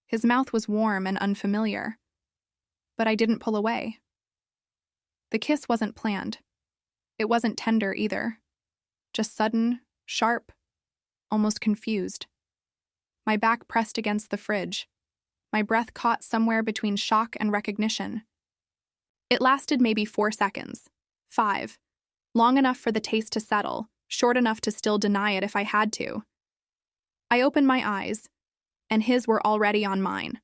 His mouth was warm and unfamiliar, but I didn't pull away. The kiss wasn't planned. It wasn't tender either. Just sudden, sharp, almost confused. My back pressed against the fridge. My breath caught somewhere between shock and recognition. It lasted maybe 4 seconds. 5. Long enough for the taste to settle, short enough to still deny it if I had to. I opened my eyes, and his were already on mine.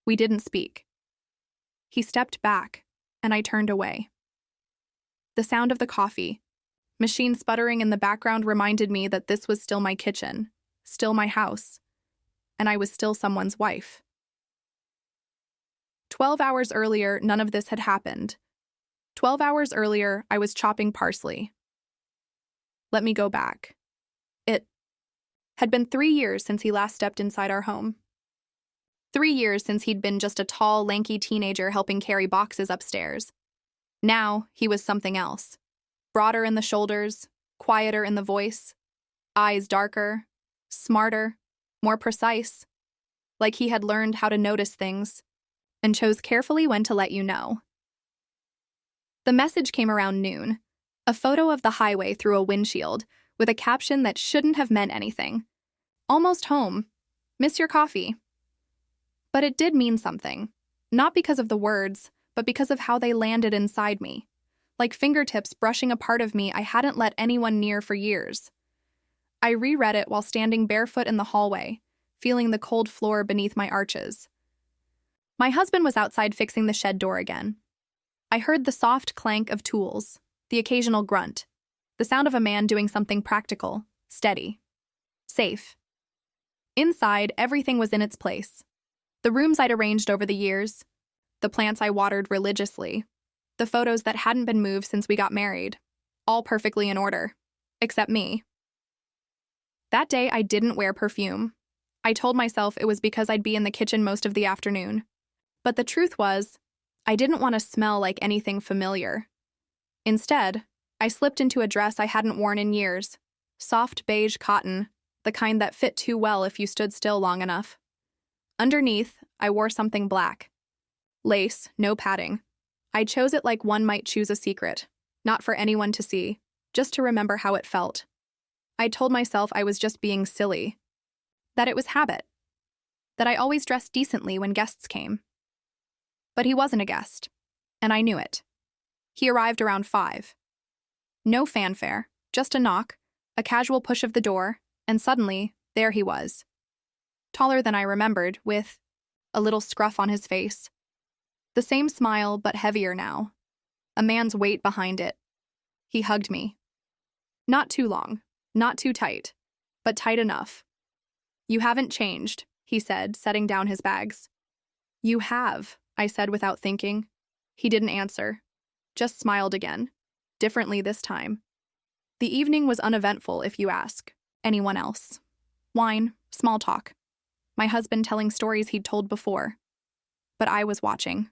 We didn't speak. He stepped back, and I turned away. The sound of the coffee, machine sputtering in the background reminded me that this was still my kitchen, still my house, and I was still someone's wife. 12 hours earlier, none of this had happened. 12 hours earlier, I was chopping parsley. Let me go back. It had been 3 years since he last stepped inside our home. 3 years since he'd been just a tall, lanky teenager helping carry boxes upstairs. Now, he was something else. Broader in the shoulders, quieter in the voice, eyes darker, smarter, more precise, like he had learned how to notice things and chose carefully when to let you know. The message came around noon, a photo of the highway through a windshield with a caption that shouldn't have meant anything. Almost home. Miss your coffee. But it did mean something, not because of the words, but because of how they landed inside me, like fingertips brushing a part of me I hadn't let anyone near for years. I reread it while standing barefoot in the hallway, feeling the cold floor beneath my arches. My husband was outside fixing the shed door again. I heard the soft clank of tools, the occasional grunt, the sound of a man doing something practical, steady, safe. Inside, everything was in its place. The rooms I'd arranged over the years, the plants I watered religiously, the photos that hadn't been moved since we got married, all perfectly in order, except me. That day, I didn't wear perfume. I told myself it was because I'd be in the kitchen most of the afternoon. But the truth was, I didn't want to smell like anything familiar. Instead, I slipped into a dress I hadn't worn in years, soft beige cotton, the kind that fit too well if you stood still long enough. Underneath, I wore something black. Lace, no padding. I chose it like one might choose a secret, not for anyone to see, just to remember how it felt. I told myself I was just being silly, that it was habit, that I always dressed decently when guests came. But he wasn't a guest, and I knew it. He arrived around 5. No fanfare, just a knock, a casual push of the door, and suddenly, there he was. Taller than I remembered, with a little scruff on his face. The same smile, but heavier now. A man's weight behind it. He hugged me. Not too long, not too tight, but tight enough. You haven't changed, he said, setting down his bags. You have, I said without thinking. He didn't answer, just smiled again, differently this time. The evening was uneventful, if you ask anyone else. Wine, small talk. My husband telling stories he'd told before. But I was watching.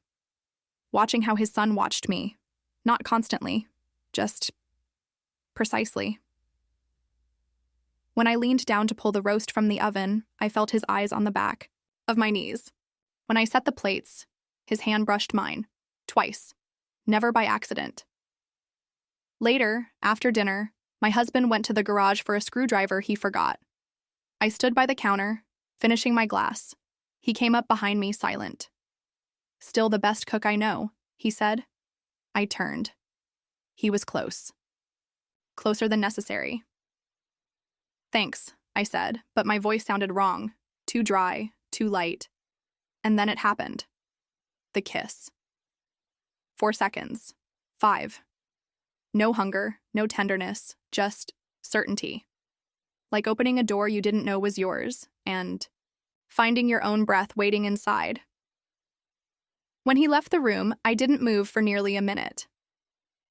Watching how his son watched me. Not constantly, just precisely. When I leaned down to pull the roast from the oven, I felt his eyes on the back of my knees. When I set the plates, his hand brushed mine, twice, never by accident. Later, after dinner, my husband went to the garage for a screwdriver he forgot. I stood by the counter, finishing my glass. He came up behind me, silent. Still the best cook I know, he said. I turned. He was close. Closer than necessary. Thanks, I said, but my voice sounded wrong, too dry, too light. And then it happened. The kiss. 4 seconds. 5. No hunger, no tenderness, just certainty. Like opening a door you didn't know was yours, and finding your own breath waiting inside. When he left the room, I didn't move for nearly a minute.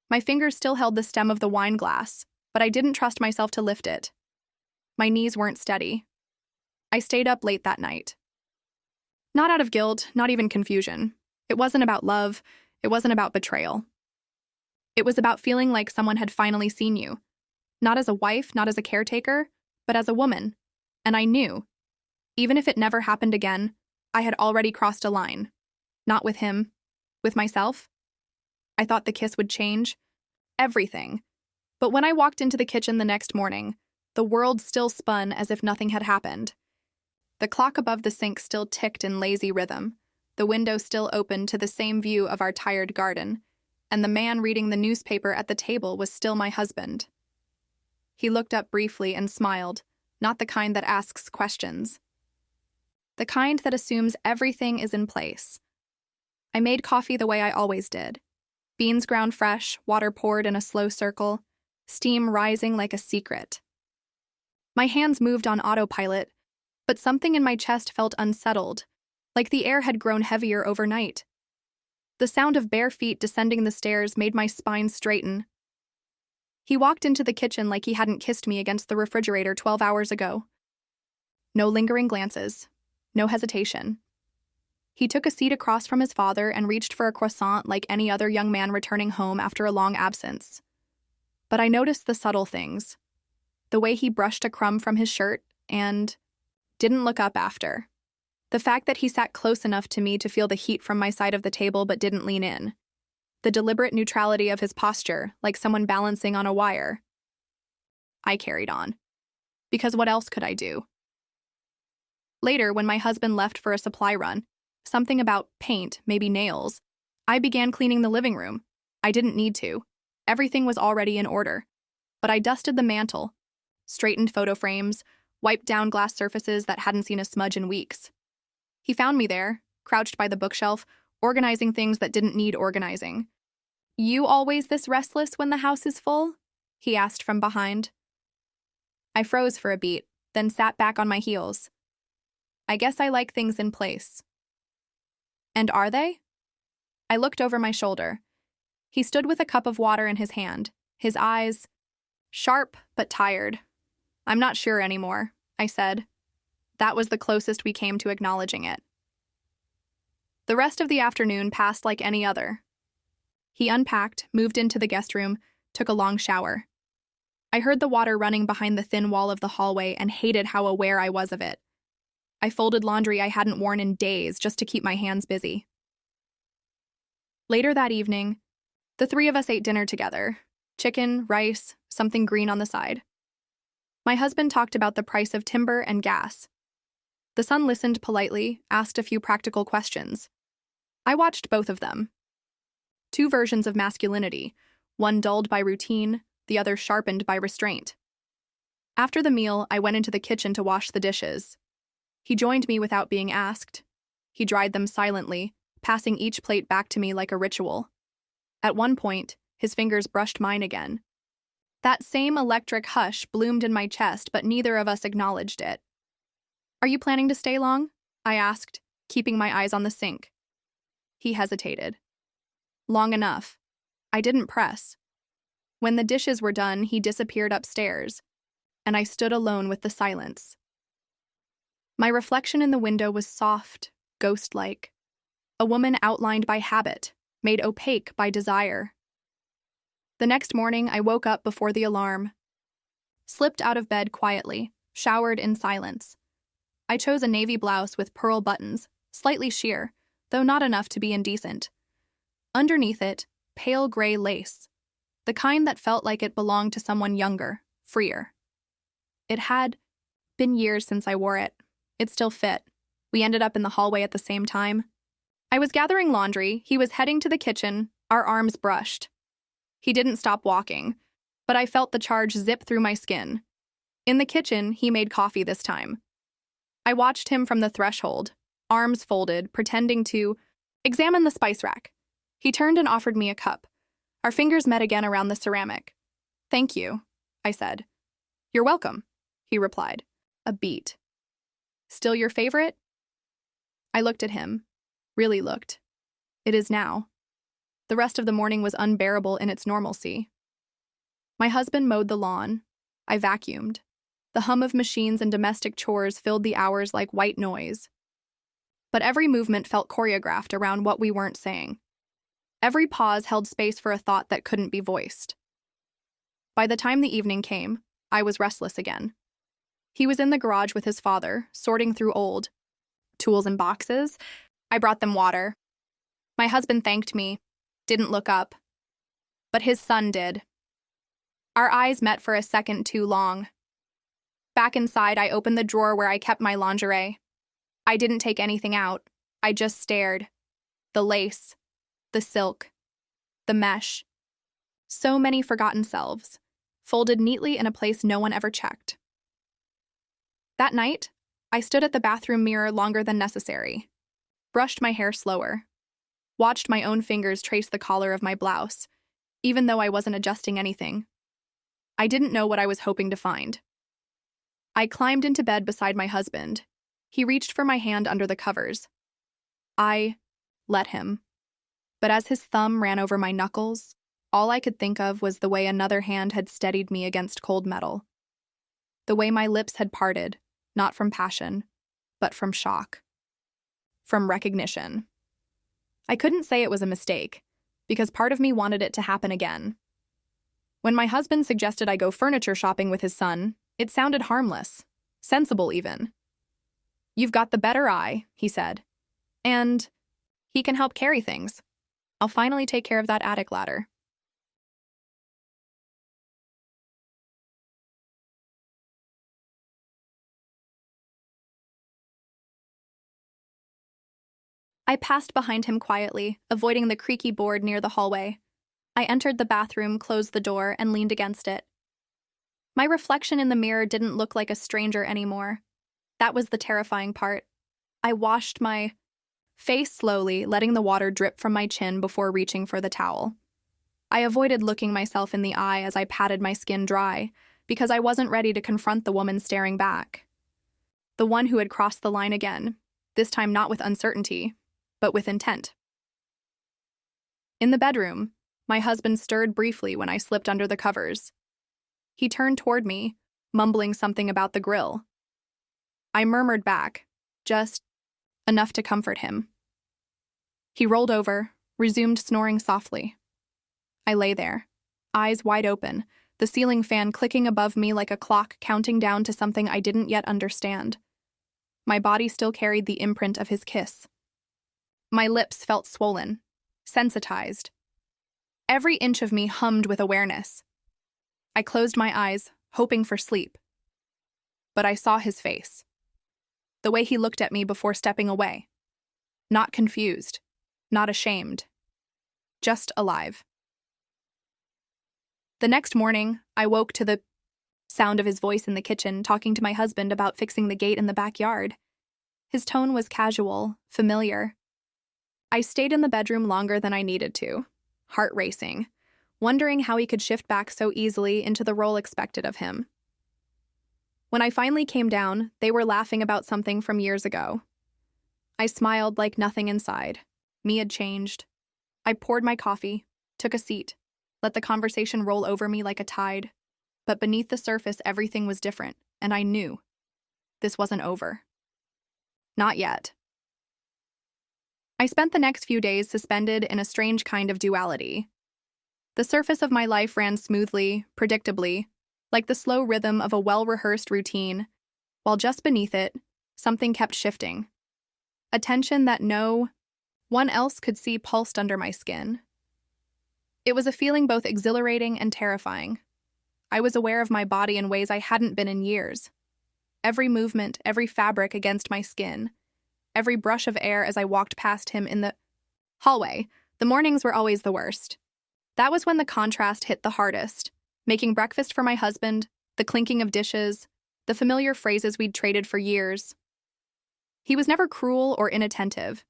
My fingers still held the stem of the wine glass, but I didn't trust myself to lift it. My knees weren't steady. I stayed up late that night. Not out of guilt, not even confusion. It wasn't about love. It wasn't about betrayal. It was about feeling like someone had finally seen you. Not as a wife, not as a caretaker, but as a woman. And I knew, even if it never happened again, I had already crossed a line. Not with him. With myself. I thought the kiss would change. Everything. But when I walked into the kitchen the next morning, the world still spun as if nothing had happened. The clock above the sink still ticked in lazy rhythm, the window still open to the same view of our tired garden, and the man reading the newspaper at the table was still my husband. He looked up briefly and smiled, not the kind that asks questions. The kind that assumes everything is in place. I made coffee the way I always did. Beans ground fresh, water poured in a slow circle, steam rising like a secret. My hands moved on autopilot, but something in my chest felt unsettled, like the air had grown heavier overnight. The sound of bare feet descending the stairs made my spine straighten. He walked into the kitchen like he hadn't kissed me against the refrigerator 12 hours ago. No lingering glances, no hesitation. He took a seat across from his father and reached for a croissant like any other young man returning home after a long absence. But I noticed the subtle things. The way he brushed a crumb from his shirt and didn't look up after. The fact that he sat close enough to me to feel the heat from my side of the table but didn't lean in. The deliberate neutrality of his posture, like someone balancing on a wire. I carried on. Because what else could I do? Later, when my husband left for a supply run, something about paint, maybe nails, I began cleaning the living room. I didn't need to. Everything was already in order. But I dusted the mantel, straightened photo frames, wiped down glass surfaces that hadn't seen a smudge in weeks. He found me there, crouched by the bookshelf, organizing things that didn't need organizing. "You always this restless when the house is full?" he asked from behind. I froze for a beat, then sat back on my heels. I guess I like things in place. And are they? I looked over my shoulder. He stood with a cup of water in his hand, his eyes sharp but tired. "I'm not sure anymore," I said. That was the closest we came to acknowledging it. The rest of the afternoon passed like any other. He unpacked, moved into the guest room, took a long shower. I heard the water running behind the thin wall of the hallway and hated how aware I was of it. I folded laundry I hadn't worn in days just to keep my hands busy. Later that evening, the three of us ate dinner together. Chicken, rice, something green on the side. My husband talked about the price of timber and gas. The son listened politely, asked a few practical questions. I watched both of them. Two versions of masculinity, one dulled by routine, the other sharpened by restraint. After the meal, I went into the kitchen to wash the dishes. He joined me without being asked. He dried them silently, passing each plate back to me like a ritual. At one point, his fingers brushed mine again. That same electric hush bloomed in my chest, but neither of us acknowledged it. "Are you planning to stay long?" I asked, keeping my eyes on the sink. He hesitated. "Long enough." I didn't press. When the dishes were done, he disappeared upstairs, and I stood alone with the silence. My reflection in the window was soft, ghost-like. A woman outlined by habit, made opaque by desire. The next morning, I woke up before the alarm. Slipped out of bed quietly, showered in silence. I chose a navy blouse with pearl buttons, slightly sheer, though not enough to be indecent. Underneath it, pale gray lace, the kind that felt like it belonged to someone younger, freer. It had been years since I wore it. It still fit. We ended up in the hallway at the same time. I was gathering laundry, he was heading to the kitchen, our arms brushed. He didn't stop walking, but I felt the charge zip through my skin. In the kitchen, he made coffee this time. I watched him from the threshold, arms folded, pretending to examine the spice rack. He turned and offered me a cup. Our fingers met again around the ceramic. "Thank you," I said. "You're welcome," he replied. A beat. "Still your favorite?" I looked at him. Really looked. It is now. The rest of the morning was unbearable in its normalcy. My husband mowed the lawn. I vacuumed. The hum of machines and domestic chores filled the hours like white noise. But every movement felt choreographed around what we weren't saying. Every pause held space for a thought that couldn't be voiced. By the time the evening came, I was restless again. He was in the garage with his father, sorting through old tools in boxes. I brought them water. My husband thanked me, didn't look up. But his son did. Our eyes met for a second too long. Back inside, I opened the drawer where I kept my lingerie. I didn't take anything out. I just stared. The lace, the silk, the mesh. So many forgotten selves, folded neatly in a place no one ever checked. That night, I stood at the bathroom mirror longer than necessary, brushed my hair slower, watched my own fingers trace the collar of my blouse, even though I wasn't adjusting anything. I didn't know what I was hoping to find. I climbed into bed beside my husband. He reached for my hand under the covers. I let him. But as his thumb ran over my knuckles, all I could think of was the way another hand had steadied me against cold metal. The way my lips had parted, not from passion, but from shock. From recognition. I couldn't say it was a mistake, because part of me wanted it to happen again. When my husband suggested I go furniture shopping with his son, it sounded harmless, sensible even. "You've got the better eye," he said. "And he can help carry things. I'll finally take care of that attic ladder." I passed behind him quietly, avoiding the creaky board near the hallway. I entered the bathroom, closed the door, and leaned against it. My reflection in the mirror didn't look like a stranger anymore. That was the terrifying part. I washed my face slowly, letting the water drip from my chin before reaching for the towel. I avoided looking myself in the eye as I patted my skin dry, because I wasn't ready to confront the woman staring back. The one who had crossed the line again, this time not with uncertainty, but with intent. In the bedroom, my husband stirred briefly when I slipped under the covers. He turned toward me, mumbling something about the grill. I murmured back, just enough to comfort him. He rolled over, resumed snoring softly. I lay there, eyes wide open, the ceiling fan clicking above me like a clock counting down to something I didn't yet understand. My body still carried the imprint of his kiss. My lips felt swollen, sensitized. Every inch of me hummed with awareness. I closed my eyes, hoping for sleep. But I saw his face. The way he looked at me before stepping away. Not confused, not ashamed. Just alive. The next morning, I woke to the sound of his voice in the kitchen, talking to my husband about fixing the gate in the backyard. His tone was casual, familiar. I stayed in the bedroom longer than I needed to, heart racing, wondering how he could shift back so easily into the role expected of him. When I finally came down, they were laughing about something from years ago. I smiled like nothing inside. Me had changed. I poured my coffee, took a seat, let the conversation roll over me like a tide. But beneath the surface, everything was different, and I knew this wasn't over. Not yet. I spent the next few days suspended in a strange kind of duality. The surface of my life ran smoothly, predictably, like the slow rhythm of a well-rehearsed routine, while just beneath it, something kept shifting. A tension that no one else could see pulsed under my skin. It was a feeling both exhilarating and terrifying. I was aware of my body in ways I hadn't been in years. Every movement, every fabric against my skin, every brush of air as I walked past him in the hallway. The mornings were always the worst. That was when the contrast hit the hardest. Making breakfast for my husband, the clinking of dishes, the familiar phrases we'd traded for years. He was never cruel or inattentive.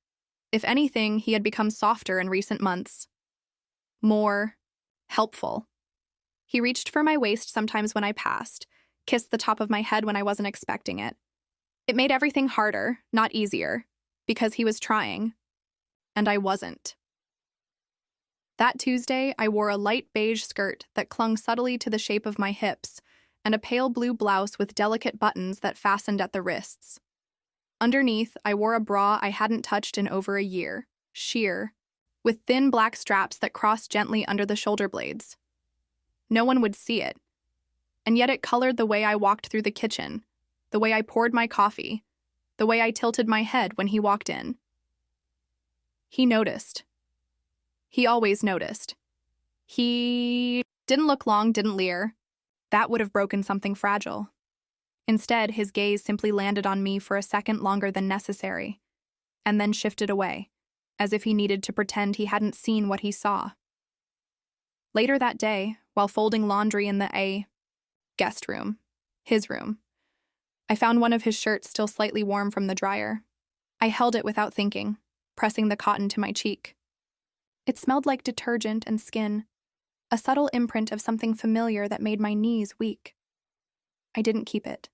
If anything, he had become softer in recent months. More helpful. He reached for my waist sometimes when I passed, kissed the top of my head when I wasn't expecting it. It made everything harder, not easier, because he was trying, and I wasn't. That Tuesday, I wore a light beige skirt that clung subtly to the shape of my hips, and a pale blue blouse with delicate buttons that fastened at the wrists. Underneath, I wore a bra I hadn't touched in over a year, sheer, with thin black straps that crossed gently under the shoulder blades. No one would see it, and yet it colored the way I walked through the kitchen, the way I poured my coffee, the way I tilted my head when he walked in. He noticed. He always noticed. He didn't look long, didn't leer. That would have broken something fragile. Instead, his gaze simply landed on me for a second longer than necessary, and then shifted away, as if he needed to pretend he hadn't seen what he saw. Later that day, while folding laundry in the guest room, his room, I found one of his shirts still slightly warm from the dryer. I held it without thinking, pressing the cotton to my cheek. It smelled like detergent and skin, a subtle imprint of something familiar that made my knees weak. I didn't keep it.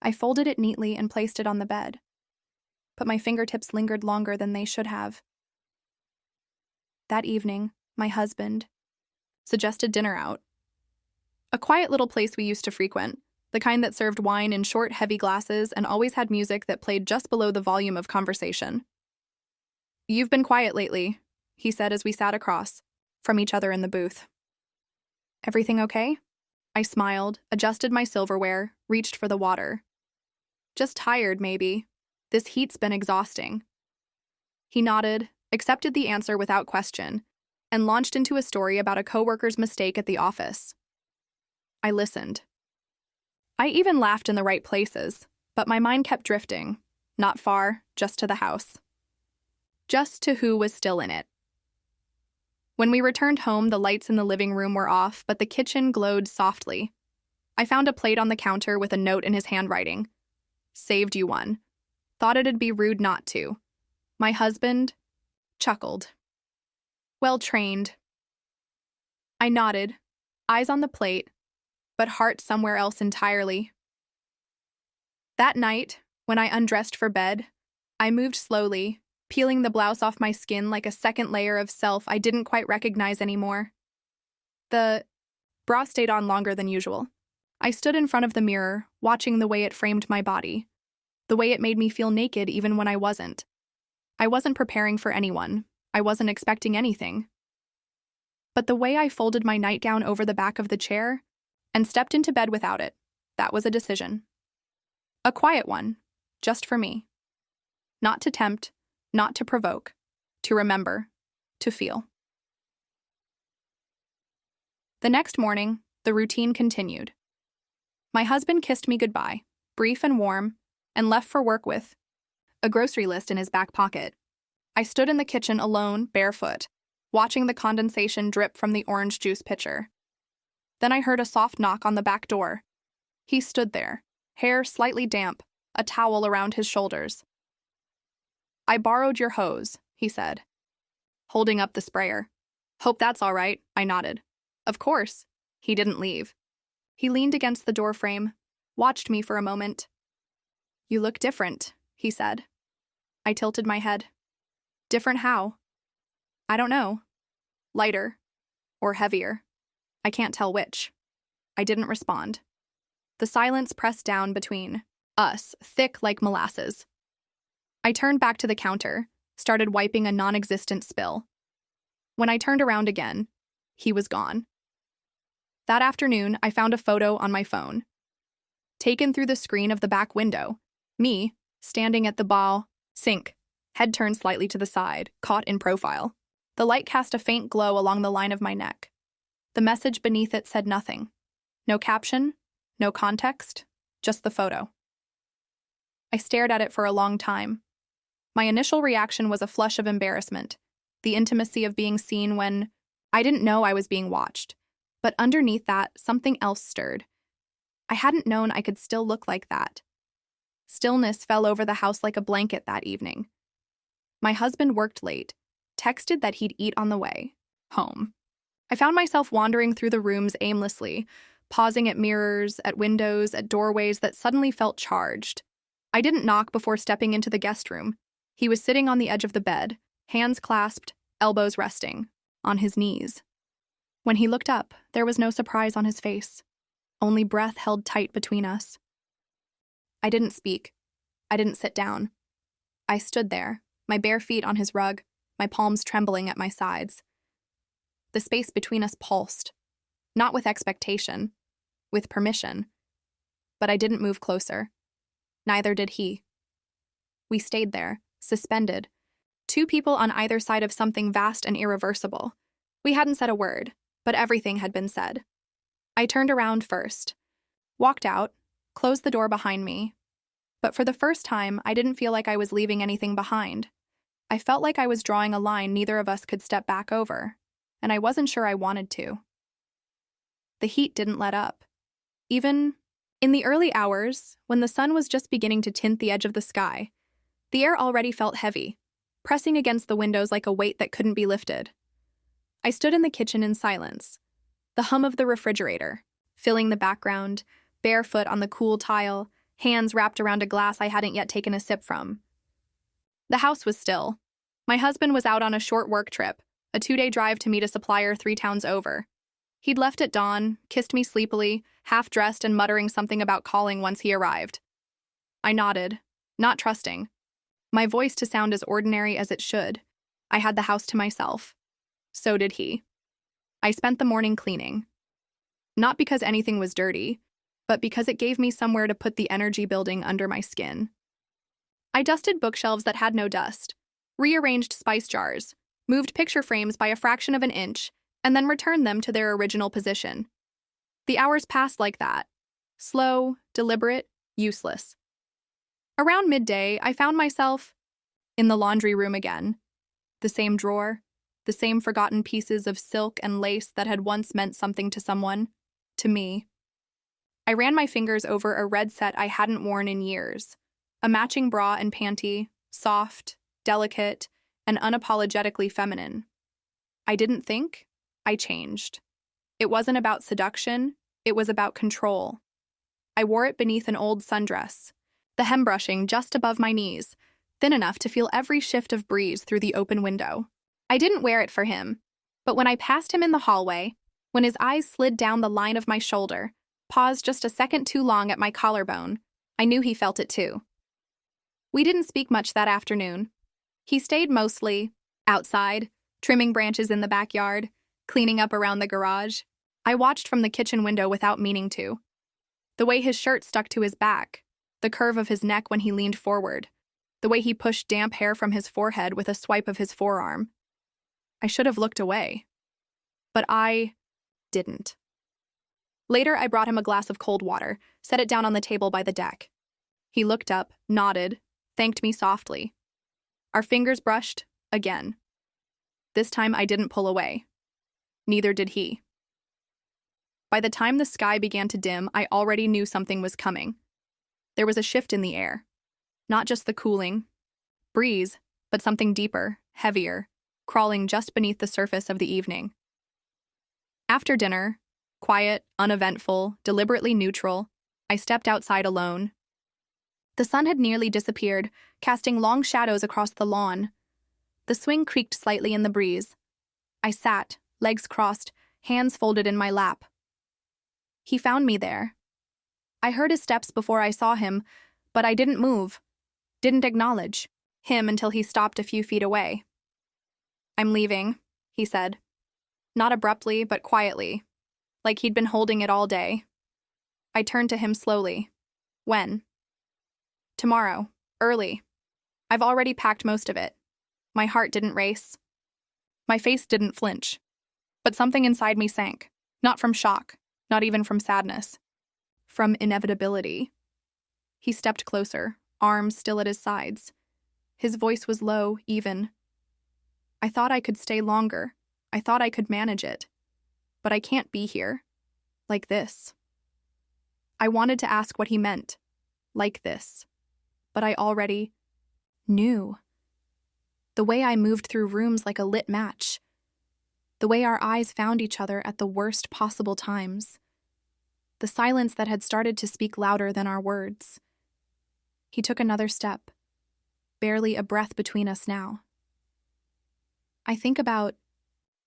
I folded it neatly and placed it on the bed, but my fingertips lingered longer than they should have. That evening, my husband suggested dinner out. A quiet little place we used to frequent, the kind that served wine in short, heavy glasses and always had music that played just below the volume of conversation. "You've been quiet lately," he said as we sat across from each other in the booth. "Everything okay?" I smiled, adjusted my silverware, reached for the water. "Just tired, maybe. This heat's been exhausting." He nodded, accepted the answer without question, and launched into a story about a coworker's mistake at the office. I listened. I even laughed in the right places, but my mind kept drifting, not far, just to the house. Just to who was still in it. When we returned home, the lights in the living room were off, but the kitchen glowed softly. I found a plate on the counter with a note in his handwriting. "Saved you one. Thought it'd be rude not to." My husband chuckled. "Well trained." I nodded, eyes on the plate, but heart somewhere else entirely. That night, when I undressed for bed, I moved slowly, peeling the blouse off my skin like a second layer of self I didn't quite recognize anymore. The bra stayed on longer than usual. I stood in front of the mirror, watching the way it framed my body, the way it made me feel naked even when I wasn't. I wasn't preparing for anyone. I wasn't expecting anything. But the way I folded my nightgown over the back of the chair and stepped into bed without it, that was a decision. A quiet one, just for me. Not to tempt, not to provoke, to remember, to feel. The next morning, the routine continued. My husband kissed me goodbye, brief and warm, and left for work with a grocery list in his back pocket. I stood in the kitchen alone, barefoot, watching the condensation drip from the orange juice pitcher. Then I heard a soft knock on the back door. He stood there, hair slightly damp, a towel around his shoulders. "I borrowed your hose," he said, holding up the sprayer. "Hope that's all right," I nodded. "Of course." He didn't leave. He leaned against the doorframe, watched me for a moment. "You look different," he said. I tilted my head. "Different how?" "I don't know. Lighter. Or heavier. I can't tell which." I didn't respond. The silence pressed down between us, thick like molasses. I turned back to the counter, started wiping a non-existent spill. When I turned around again, he was gone. That afternoon, I found a photo on my phone. Taken through the screen of the back window, me, standing at the bar sink, head turned slightly to the side, caught in profile. The light cast a faint glow along the line of my neck. The message beneath it said nothing. No caption, no context, just the photo. I stared at it for a long time. My initial reaction was a flush of embarrassment, the intimacy of being seen when I didn't know I was being watched. But underneath that, something else stirred. I hadn't known I could still look like that. Stillness fell over the house like a blanket that evening. My husband worked late, texted that he'd eat on the way home. I found myself wandering through the rooms aimlessly, pausing at mirrors, at windows, at doorways that suddenly felt charged. I didn't knock before stepping into the guest room. He was sitting on the edge of the bed, hands clasped, elbows resting, on his knees. When he looked up, there was no surprise on his face, only breath held tight between us. I didn't speak. I didn't sit down. I stood there, my bare feet on his rug, my palms trembling at my sides. The space between us pulsed, not with expectation, with permission. But I didn't move closer. Neither did he. We stayed there, suspended. Two people on either side of something vast and irreversible. We hadn't said a word, but everything had been said. I turned around first, walked out, closed the door behind me. But for the first time, I didn't feel like I was leaving anything behind. I felt like I was drawing a line neither of us could step back over, and I wasn't sure I wanted to. The heat didn't let up. Even in the early hours, when the sun was just beginning to tint the edge of the sky, the air already felt heavy, pressing against the windows like a weight that couldn't be lifted. I stood in the kitchen in silence, the hum of the refrigerator filling the background, barefoot on the cool tile, hands wrapped around a glass I hadn't yet taken a sip from. The house was still. My husband was out on a short work trip, a 2-day drive to meet a supplier 3 towns over. He'd left at dawn, kissed me sleepily, half-dressed and muttering something about calling once he arrived. I nodded, not trusting. My voice to sound as ordinary as it should. I had the house to myself. So did he. I spent the morning cleaning. Not because anything was dirty, but because it gave me somewhere to put the energy building under my skin. I dusted bookshelves that had no dust, rearranged spice jars, moved picture frames by a fraction of an inch, and then returned them to their original position. The hours passed like that. Slow, deliberate, useless. Around midday, I found myself in the laundry room again. The same drawer, the same forgotten pieces of silk and lace that had once meant something to someone, to me. I ran my fingers over a red set I hadn't worn in years. A matching bra and panty, soft, delicate, and unapologetically feminine. I didn't think, I changed. It wasn't about seduction, it was about control. I wore it beneath an old sundress, the hem brushing just above my knees, thin enough to feel every shift of breeze through the open window. I didn't wear it for him, but when I passed him in the hallway, when his eyes slid down the line of my shoulder, paused just a second too long at my collarbone, I knew he felt it too. We didn't speak much that afternoon. He stayed mostly outside, trimming branches in the backyard, cleaning up around the garage. I watched from the kitchen window without meaning to. The way his shirt stuck to his back, the curve of his neck when he leaned forward, the way he pushed damp hair from his forehead with a swipe of his forearm. I should have looked away. But I didn't. Later, I brought him a glass of cold water, set it down on the table by the deck. He looked up, nodded, thanked me softly. Our fingers brushed, again. This time I didn't pull away. Neither did he. By the time the sky began to dim, I already knew something was coming. There was a shift in the air. Not just the cooling breeze, but something deeper, heavier, crawling just beneath the surface of the evening. After dinner, quiet, uneventful, deliberately neutral, I stepped outside alone. The sun had nearly disappeared, casting long shadows across the lawn. The swing creaked slightly in the breeze. I sat, legs crossed, hands folded in my lap. He found me there. I heard his steps before I saw him, but I didn't move, didn't acknowledge him until he stopped a few feet away. "I'm leaving," he said. Not abruptly, but quietly, like he'd been holding it all day. I turned to him slowly. "When?" "Tomorrow, early. I've already packed most of it." My heart didn't race. My face didn't flinch. But something inside me sank, not from shock, not even from sadness. From inevitability. He stepped closer, arms still at his sides. His voice was low, even. "I thought I could stay longer. I thought I could manage it. But I can't be here. Like this." I wanted to ask what he meant. Like this. But I already knew. The way I moved through rooms like a lit match. The way our eyes found each other at the worst possible times. The silence that had started to speak louder than our words. He took another step. Barely a breath between us now. "I think about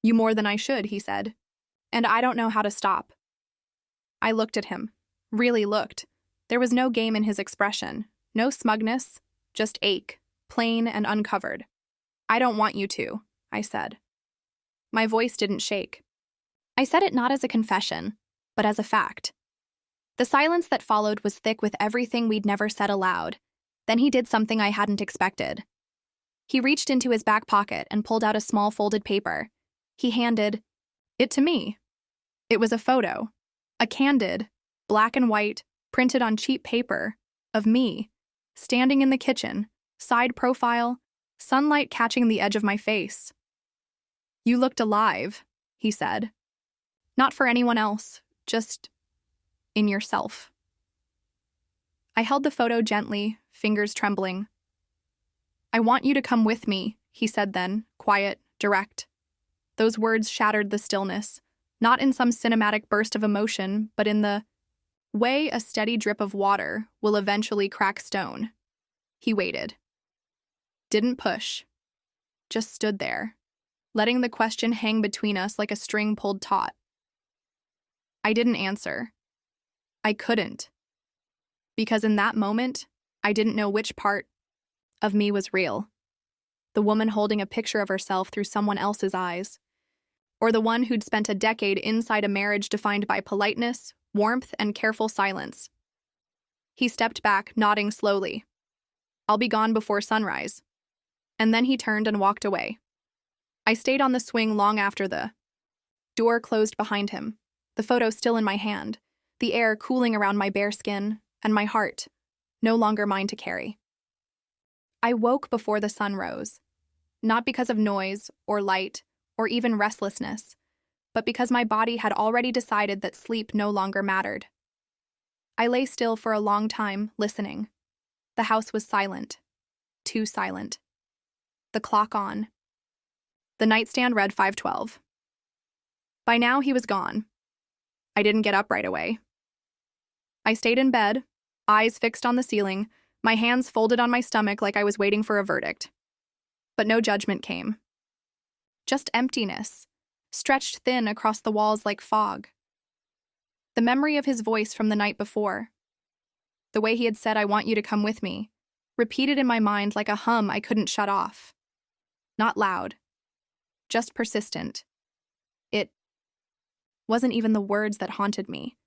you more than I should," he said. "And I don't know how to stop." I looked at him. Really looked. There was no game in his expression. No smugness. Just ache. Plain and uncovered. "I don't want you to," I said. My voice didn't shake. I said it not as a confession, but as a fact. The silence that followed was thick with everything we'd never said aloud. Then he did something I hadn't expected. He reached into his back pocket and pulled out a small folded paper. He handed it to me. It was a photo, a candid, black and white, printed on cheap paper, of me, standing in the kitchen, side profile, sunlight catching the edge of my face. "You looked alive," he said. "Not for anyone else, just in yourself." I held the photo gently, fingers trembling. "I want you to come with me," he said then, quiet, direct. Those words shattered the stillness, not in some cinematic burst of emotion, but in the way a steady drip of water will eventually crack stone. He waited. Didn't push. Just stood there, letting the question hang between us like a string pulled taut. I didn't answer. I couldn't. Because in that moment, I didn't know which part of me was real. The woman holding a picture of herself through someone else's eyes, or the one who'd spent a decade inside a marriage defined by politeness, warmth, and careful silence. He stepped back, nodding slowly. "I'll be gone before sunrise." And then he turned and walked away. I stayed on the swing long after the door closed behind him, the photo still in my hand, the air cooling around my bare skin, and my heart, no longer mine to carry. I woke before the sun rose, not because of noise or light or even restlessness, but because my body had already decided that sleep no longer mattered. I lay still for a long time, listening. The house was silent, too silent. The clock on. The nightstand read 5:12. By now he was gone. I didn't get up right away. I stayed in bed, eyes fixed on the ceiling, my hands folded on my stomach like I was waiting for a verdict. But no judgment came. Just emptiness, stretched thin across the walls like fog. The memory of his voice from the night before. The way he had said, "I want you to come with me," repeated in my mind like a hum I couldn't shut off. Not loud, just persistent. It wasn't even the words that haunted me.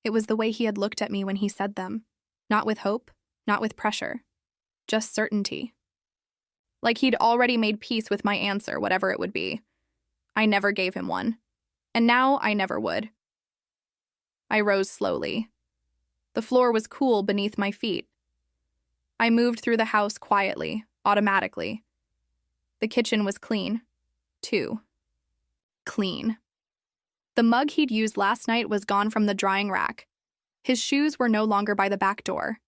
It was the way he had looked at me when he said them, not with hope, not with pressure, just certainty. Like he'd already made peace with my answer, whatever it would be. I never gave him one, and now I never would. I rose slowly. The floor was cool beneath my feet. I moved through the house quietly, automatically. The kitchen was clean, too. Clean. The mug he'd used last night was gone from the drying rack. His shoes were no longer by the back door.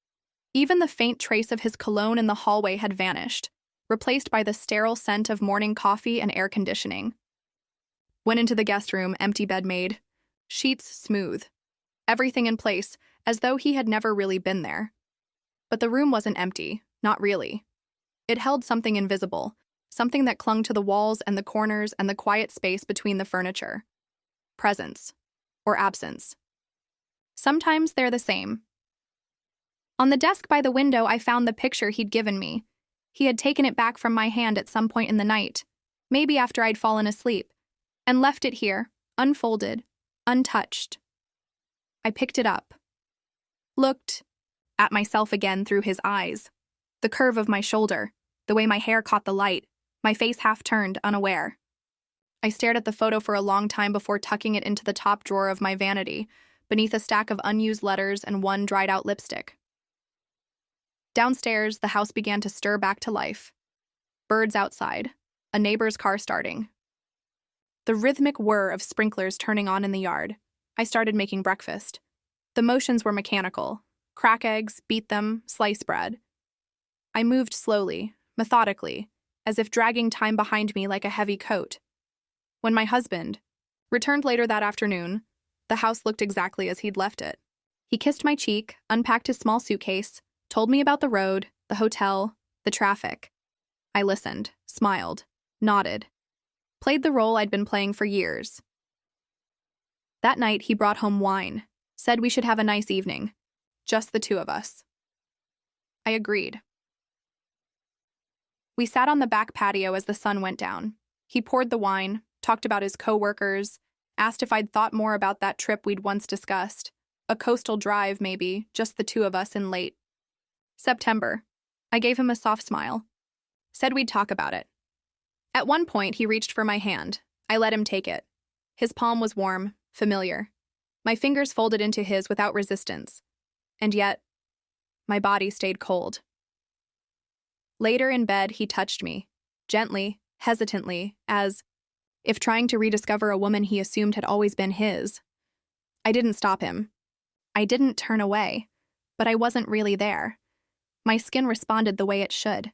Even the faint trace of his cologne in the hallway had vanished, replaced by the sterile scent of morning coffee and air conditioning. Went into the guest room, empty bed made. Sheets smooth. Everything in place, as though he had never really been there. But the room wasn't empty, not really. It held something invisible, something that clung to the walls and the corners and the quiet space between the furniture. Presence. Or absence. Sometimes they're the same. On the desk by the window, I found the picture he'd given me. He had taken it back from my hand at some point in the night, maybe after I'd fallen asleep, and left it here, unfolded, untouched. I picked it up. Looked at myself again through his eyes. The curve of my shoulder, the way my hair caught the light, my face half turned, unaware. I stared at the photo for a long time before tucking it into the top drawer of my vanity, beneath a stack of unused letters and one dried-out lipstick. Downstairs, the house began to stir back to life. Birds outside, a neighbor's car starting. The rhythmic whir of sprinklers turning on in the yard. I started making breakfast. The motions were mechanical. Crack eggs, beat them, slice bread. I moved slowly, methodically, as if dragging time behind me like a heavy coat. When my husband returned later that afternoon, the house looked exactly as he'd left it. He kissed my cheek, unpacked his small suitcase, told me about the road, the hotel, the traffic. I listened, smiled, nodded, played the role I'd been playing for years. That night, he brought home wine, said we should have a nice evening, just the two of us. I agreed. We sat on the back patio as the sun went down. He poured the wine, talked about his coworkers, asked if I'd thought more about that trip we'd once discussed. A coastal drive, maybe, just the two of us in late September. I gave him a soft smile. Said we'd talk about it. At one point, he reached for my hand. I let him take it. His palm was warm, familiar. My fingers folded into his without resistance. And yet, my body stayed cold. Later in bed, he touched me, gently, hesitantly, as if trying to rediscover a woman he assumed had always been his. I didn't stop him. I didn't turn away, but I wasn't really there. My skin responded the way it should.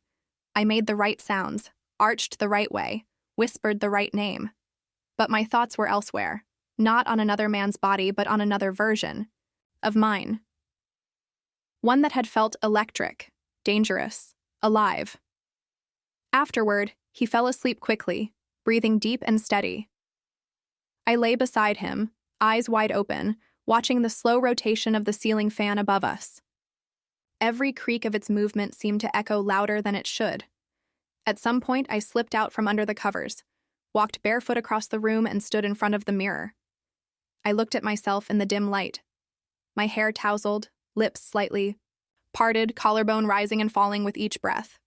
I made the right sounds, arched the right way, whispered the right name. But my thoughts were elsewhere, not on another man's body, but on another version of mine. One that had felt electric, dangerous, alive. Afterward, he fell asleep quickly, breathing deep and steady. I lay beside him, eyes wide open, watching the slow rotation of the ceiling fan above us. Every creak of its movement seemed to echo louder than it should. At some point, I slipped out from under the covers, walked barefoot across the room, and stood in front of the mirror. I looked at myself in the dim light. My hair tousled, lips slightly parted, collarbone rising and falling with each breath.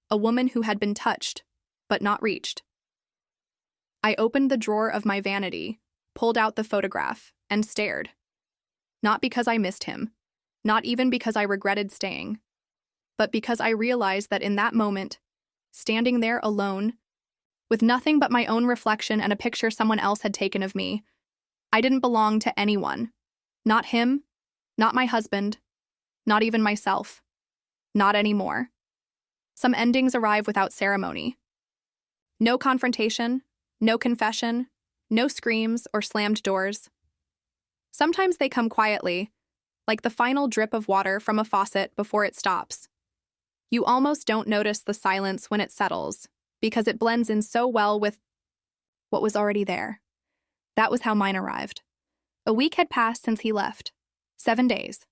A woman who had been touched, but not reached. I opened the drawer of my vanity, pulled out the photograph, and stared. Not because I missed him, not even because I regretted staying, but because I realized that in that moment, standing there alone, with nothing but my own reflection and a picture someone else had taken of me, I didn't belong to anyone. Not him, not my husband, not even myself. Not anymore. Some endings arrive without ceremony. No confrontation, no confession, no screams or slammed doors. Sometimes they come quietly, like the final drip of water from a faucet before it stops. You almost don't notice the silence when it settles, because it blends in so well with what was already there. That was how mine arrived. A week had passed since he left. 7 days.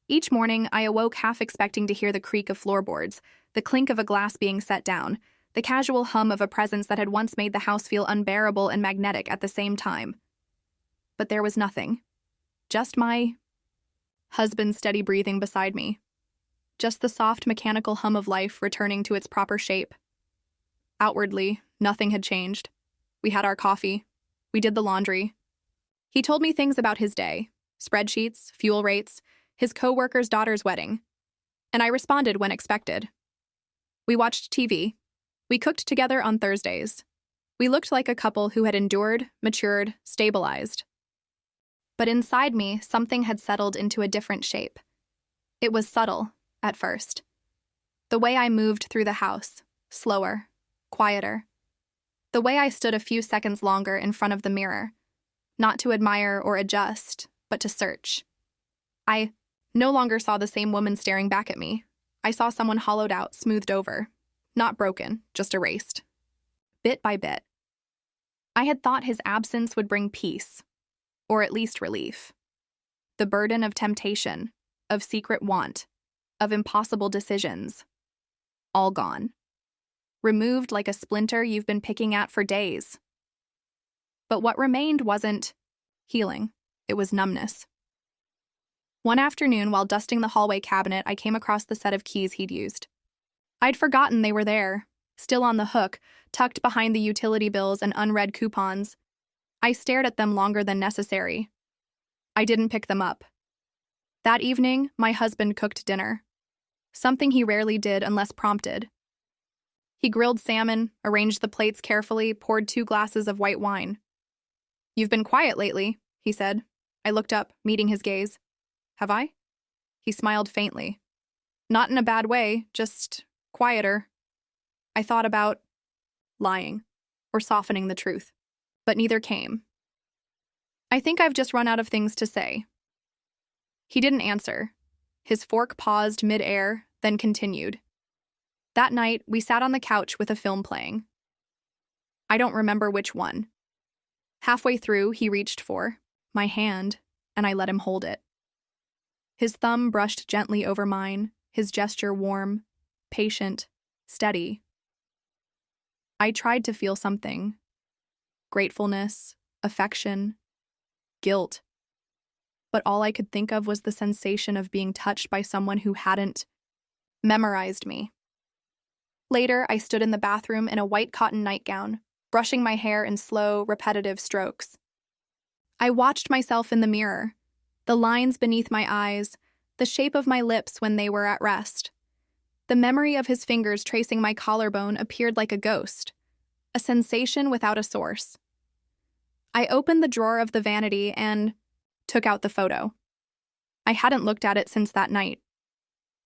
Each morning, I awoke half expecting to hear the creak of floorboards, the clink of a glass being set down, the casual hum of a presence that had once made the house feel unbearable and magnetic at the same time. But there was nothing. Just my husband's steady breathing beside me. Just the soft mechanical hum of life returning to its proper shape. Outwardly, nothing had changed. We had our coffee. We did the laundry. He told me things about his day, spreadsheets, fuel rates, his co-worker's daughter's wedding. And I responded when expected. We watched TV. We cooked together on Thursdays. We looked like a couple who had endured, matured, stabilized. But inside me, something had settled into a different shape. It was subtle, at first. The way I moved through the house, slower, quieter. The way I stood a few seconds longer in front of the mirror, not to admire or adjust, but to search. I no longer saw the same woman staring back at me. I saw someone hollowed out, smoothed over. Not broken, just erased. Bit by bit. I had thought his absence would bring peace, or at least relief. The burden of temptation, of secret want, of impossible decisions. All gone. Removed like a splinter you've been picking at for days. But what remained wasn't healing, it was numbness. One afternoon, while dusting the hallway cabinet, I came across the set of keys he'd used. I'd forgotten they were there, still on the hook, tucked behind the utility bills and unread coupons. I stared at them longer than necessary. I didn't pick them up. That evening, my husband cooked dinner. Something he rarely did unless prompted. He grilled salmon, arranged the plates carefully, poured 2 glasses of white wine. "You've been quiet lately," he said. I looked up, meeting his gaze. "Have I?" He smiled faintly. "Not in a bad way, just quieter." I thought about lying, or softening the truth, but neither came. "I think I've just run out of things to say." He didn't answer. His fork paused mid-air, then continued. That night, we sat on the couch with a film playing. I don't remember which one. Halfway through, he reached for my hand, and I let him hold it. His thumb brushed gently over mine, his gesture warm, patient, steady. I tried to feel something. Gratefulness, affection, guilt. But all I could think of was the sensation of being touched by someone who hadn't memorized me. Later, I stood in the bathroom in a white cotton nightgown, brushing my hair in slow, repetitive strokes. I watched myself in the mirror, the lines beneath my eyes, the shape of my lips when they were at rest. The memory of his fingers tracing my collarbone appeared like a ghost, a sensation without a source. I opened the drawer of the vanity and took out the photo. I hadn't looked at it since that night.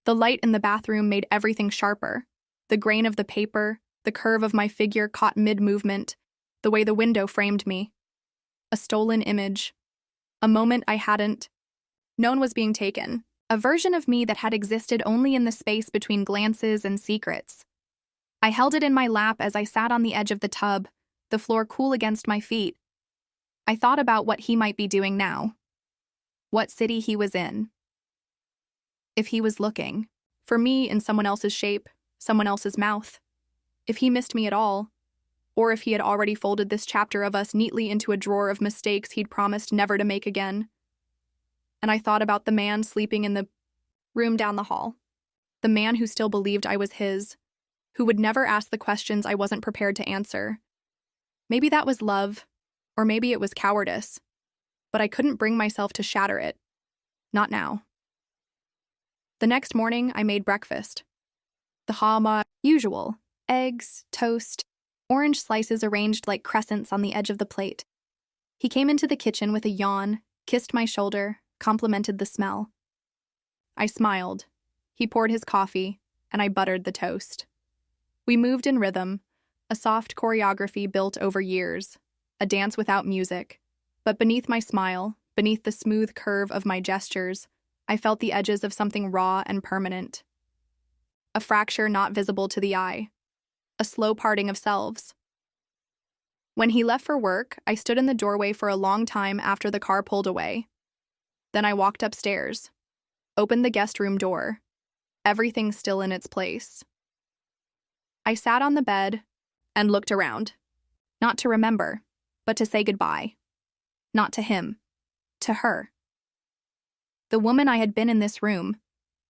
The light in the bathroom made everything sharper. The grain of the paper, the curve of my figure caught mid-movement, the way the window framed me. A stolen image. A moment I hadn't known was being taken. A version of me that had existed only in the space between glances and secrets. I held it in my lap as I sat on the edge of the tub, the floor cool against my feet. I thought about what he might be doing now. What city he was in. If he was looking, for me in someone else's shape, someone else's mouth. If he missed me at all, or if he had already folded this chapter of us neatly into a drawer of mistakes he'd promised never to make again. And I thought about the man sleeping in the room down the hall. The man who still believed I was his, who would never ask the questions I wasn't prepared to answer. Maybe that was love, or maybe it was cowardice, but I couldn't bring myself to shatter it. Not now. The next morning, I made breakfast. The usual: eggs, toast, orange slices arranged like crescents on the edge of the plate. He came into the kitchen with a yawn, kissed my shoulder, complimented the smell. I smiled. He poured his coffee, and I buttered the toast. We moved in rhythm, a soft choreography built over years, a dance without music. But beneath my smile, beneath the smooth curve of my gestures, I felt the edges of something raw and permanent. A fracture not visible to the eye. A slow parting of selves. When he left for work, I stood in the doorway for a long time after the car pulled away. Then I walked upstairs, opened the guest room door, everything still in its place. I sat on the bed and looked around, not to remember, but to say goodbye. Not to him, to her. The woman I had been in this room,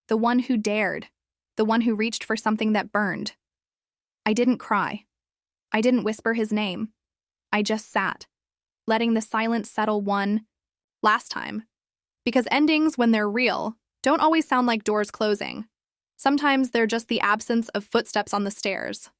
the one who dared, the one who reached for something that burned. I didn't cry. I didn't whisper his name. I just sat, letting the silence settle one last time. Because endings, when they're real, don't always sound like doors closing. Sometimes they're just the absence of footsteps on the stairs.